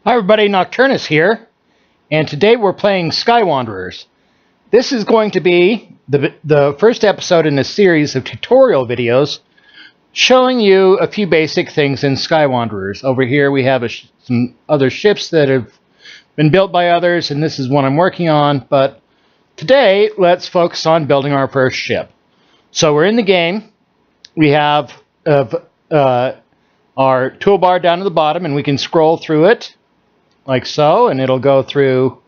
Hi everybody, Nocturnus here, and today we're playing Sky Wanderers. This is going to be the first episode in a series of tutorial videos showing you a few basic things in Sky Wanderers. Over here we have some other ships that have been built by others, and this is one I'm working on, but today let's focus on building our first ship. So we're in the game. We have our toolbar down at the bottom, and we can scroll through it like so, and it'll go through,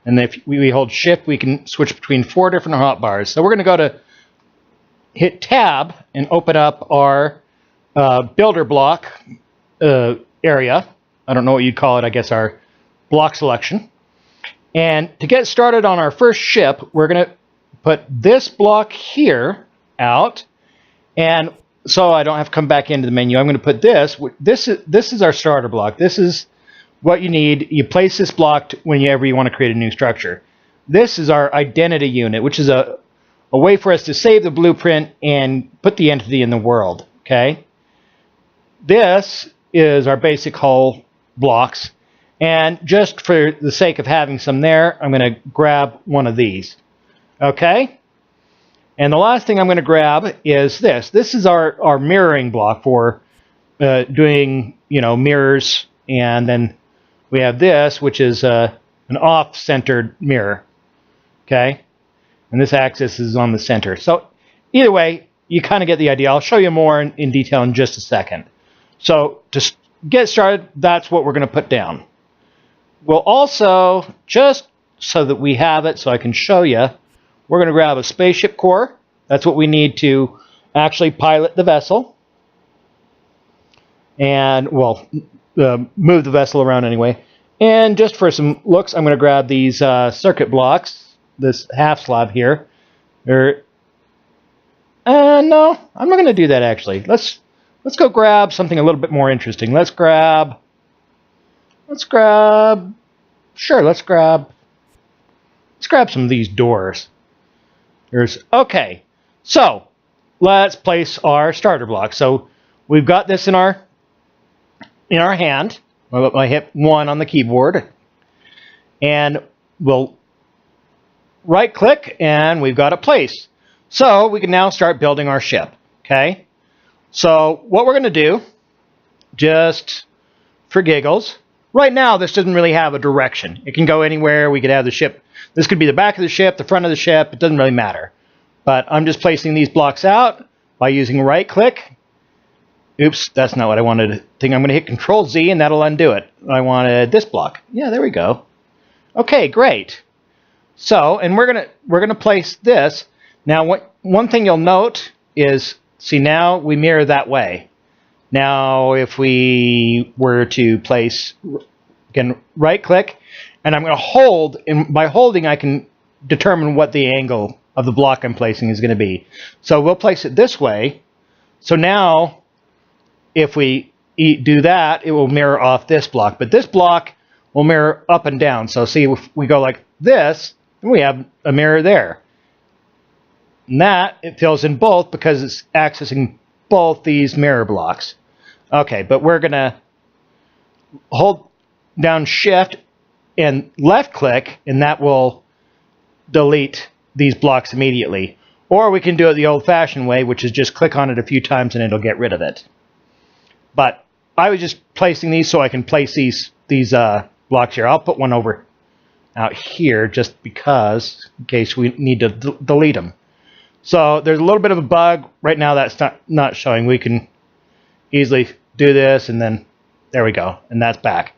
and if we hold shift we can switch between 4 different hotbars. So we're going to go to hit tab and open up our builder block area. I don't know what you'd call it, I guess our block selection. And to get started on our first ship, we're going to put this block here out, and so I don't have to come back into the menu. I'm going to put this is our starter block. This is what you need. You place this block whenever you want to create a new structure. This is our identity unit, which is a way for us to save the blueprint and put the entity in the world. Okay. This is our basic hull blocks. And just for the sake of having some there, I'm going to grab one of these. Okay. And the last thing I'm going to grab is this. This is our mirroring block for doing, mirrors, and then we have this, which is an off-centered mirror, okay? And this axis is on the center. So either way, you kind of get the idea. I'll show you more in detail in just a second. So to get started, that's what we're going to put down. We'll also, just so that we have it, so I can show you, we're going to grab a spaceship core. That's what we need to actually pilot the vessel. And, well, move the vessel around anyway. And just for some looks, I'm going to grab these circuit blocks, this half slab here. No, I'm not going to do that actually. Let's go grab something a little bit more interesting. Let's grab some of these doors. Okay, so let's place our starter block. So we've got this in our hand. I hit 1 on the keyboard, and we'll right click, and we've got it placed. So we can now start building our ship. Okay, so what we're going to do, just for giggles, right now this doesn't really have a direction. It can go anywhere. We could have the ship, this could be the back of the ship, the front of the ship, it doesn't really matter. But I'm just placing these blocks out by using right click. Oops, that's not what I wanted. I'm going to hit Control Z, and that'll undo it. I wanted this block. Yeah, there we go. Okay, great. So, and we're gonna place this. Now, one thing you'll note is, see, now we mirror that way. Now, if we were to place, again, right click, and I'm going to hold, and by holding I can determine what the angle of the block I'm placing is going to be. So we'll place it this way. So now, if we do that, it will mirror off this block. But this block will mirror up and down. So see, if we go like this, we have a mirror there. And that, it fills in both because it's accessing both these mirror blocks. Okay, but we're going to hold down Shift and left click, and that will delete these blocks immediately. Or we can do it the old-fashioned way, which is just click on it a few times and it'll get rid of it. But I was just placing these so I can place these blocks here. I'll put one over out here just because, in case we need to delete them. So there's a little bit of a bug. Right now that's not showing. We can easily do this, and then there we go. And that's back.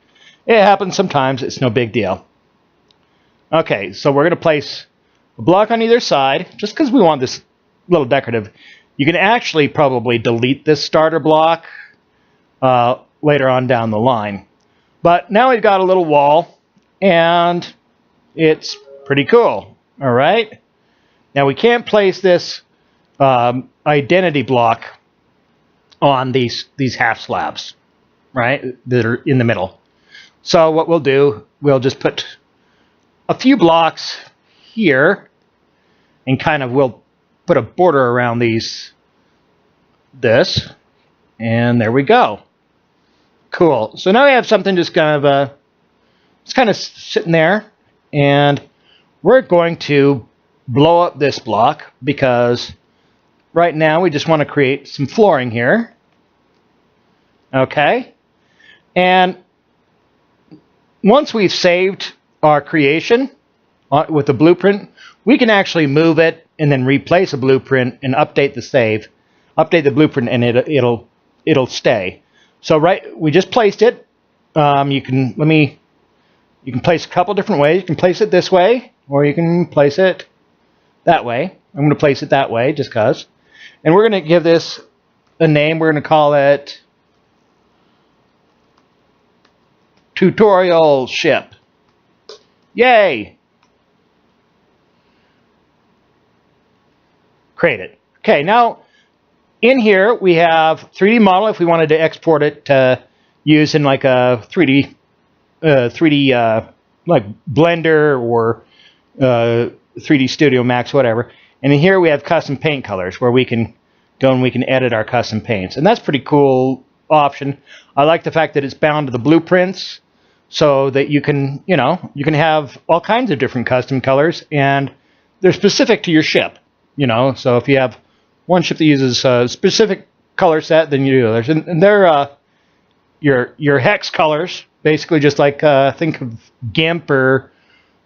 It happens sometimes. It's no big deal. Okay, so we're going to place a block on either side, just because we want this little decorative. You can actually probably delete this starter block later on down the line. But now we've got a little wall, and it's pretty cool. All right. Now we can't place this identity block on these half slabs, right, that are in the middle. So what we'll do, we'll just put a few blocks here, and kind of we'll put a border around this, and there we go. Cool. So now we have something just kind of sitting there, and we're going to blow up this block because right now we just want to create some flooring here. Okay. And once we've saved our creation with the blueprint, we can actually move it and then replace a blueprint and update the save, update the blueprint, and it'll stay. So we just placed it. You can place a couple different ways. You can place it this way, or you can place it that way. I'm going to place it that way just because. And we're going to give this a name. We're going to call it Tutorial Ship. Yay! Create it. Okay, now in here we have 3D model if we wanted to export it to use in like a 3D like Blender or 3D Studio Max, whatever. And in here we have custom paint colors where we can go and we can edit our custom paints. And that's a pretty cool option. I like the fact that it's bound to the blueprints so that you can have all kinds of different custom colors and they're specific to your ship. So if you have one ship that uses a specific color set, then you do others. And they're your hex colors, basically just like think of GIMP or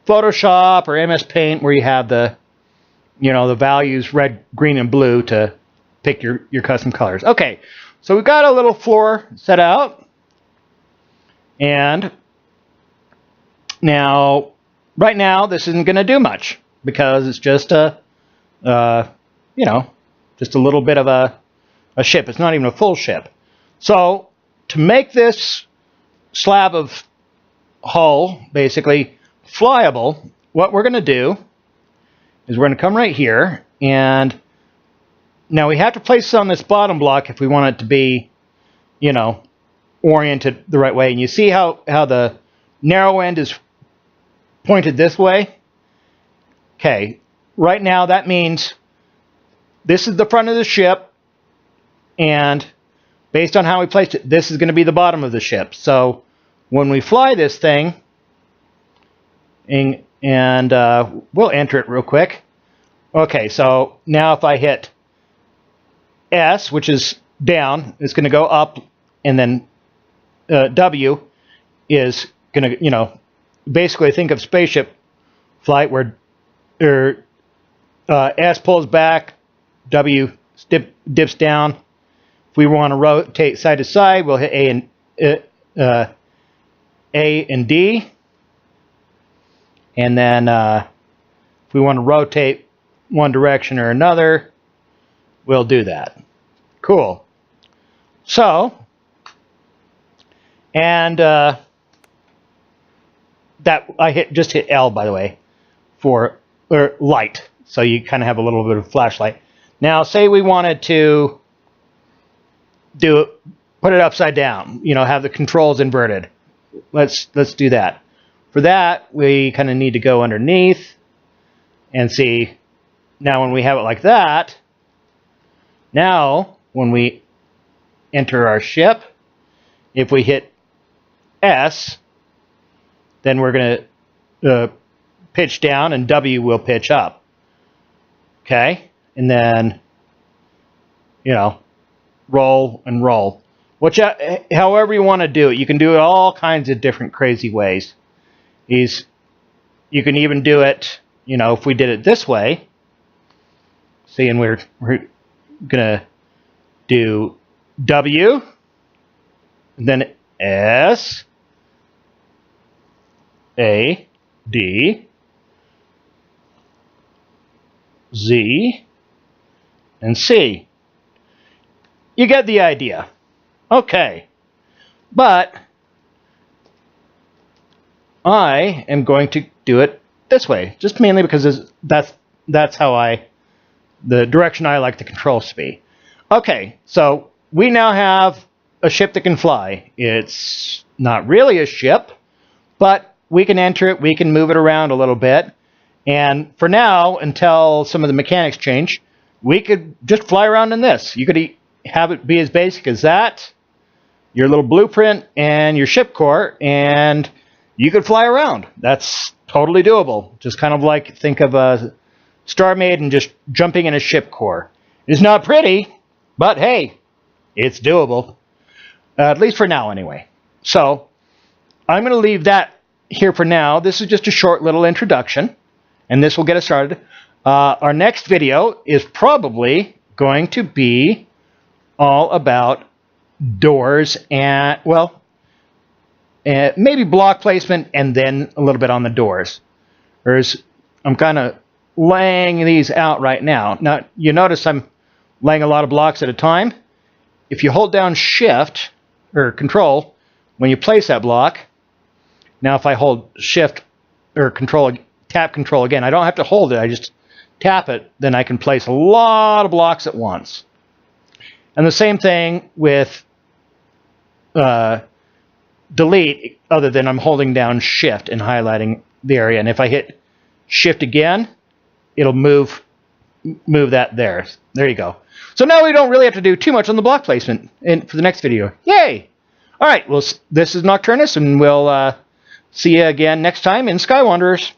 Photoshop or MS Paint, where you have the values red, green, and blue to pick your custom colors. Okay, so we've got a little floor set out, and now right now this isn't going to do much because it's just just a little bit of a ship. It's not even a full ship. So to make this slab of hull basically flyable, what we're going to do is we're going to come right here, and now we have to place it on this bottom block if we want it to be, oriented the right way. And you see how the narrow end is pointed this way? Okay, right now that means this is the front of the ship, and based on how we placed it, this is going to be the bottom of the ship. So when we fly this thing, and we'll enter it real quick. Okay, so now if I hit S, which is down, it's going to go up, and then W is going to, basically think of spaceship flight where S pulls back, W dips down. If we want to rotate side to side, we'll hit A and D. And then if we want to rotate one direction or another, we'll do that. Cool. So, and that I just hit L, by the way, for light. So you kind of have a little bit of flashlight. Now, say we wanted to put it upside down, have the controls inverted. Let's do that. For that, we kind of need to go underneath and see. Now, when we have it like that, now when we enter our ship, if we hit S, then we're going to pitch down and W will pitch up. Okay? And then, roll and roll. However you want to do it. You can do it all kinds of different crazy ways. You can even do it, if we did it this way, seeing we're going to do W, and then S, A, D, Z, and C. You get the idea. Okay. But I am going to do it this way, just mainly because that's how the direction I like the controls to be. Okay, so we now have a ship that can fly. It's not really a ship, but we can enter it, we can move it around a little bit, and for now, until some of the mechanics change, we could just fly around in this. You could have it be as basic as that, your little blueprint and your ship core, and you could fly around. That's totally doable. Just kind of like think of a Star Maiden just jumping in a ship core. It's not pretty, but hey, it's doable. At least for now, anyway. So I'm going to leave that here for now. This is just a short little introduction, and this will get us started. Our next video is probably going to be all about doors and, well, maybe block placement and then a little bit on the doors. Whereas I'm kind of laying these out right now. Now, you notice I'm laying a lot of blocks at a time. If you hold down Shift or Control when you place that block, now if I hold Shift or Control, tap Control again, I don't have to hold it, I just tap it, then I can place a lot of blocks at once. And the same thing with delete, other than I'm holding down Shift and highlighting the area. And if I hit Shift again, it'll move that there. There you go. So now we don't really have to do too much on the block placement for the next video. Yay! All right, well, this is Nocturnus, and we'll see you again next time in Sky Wanderers.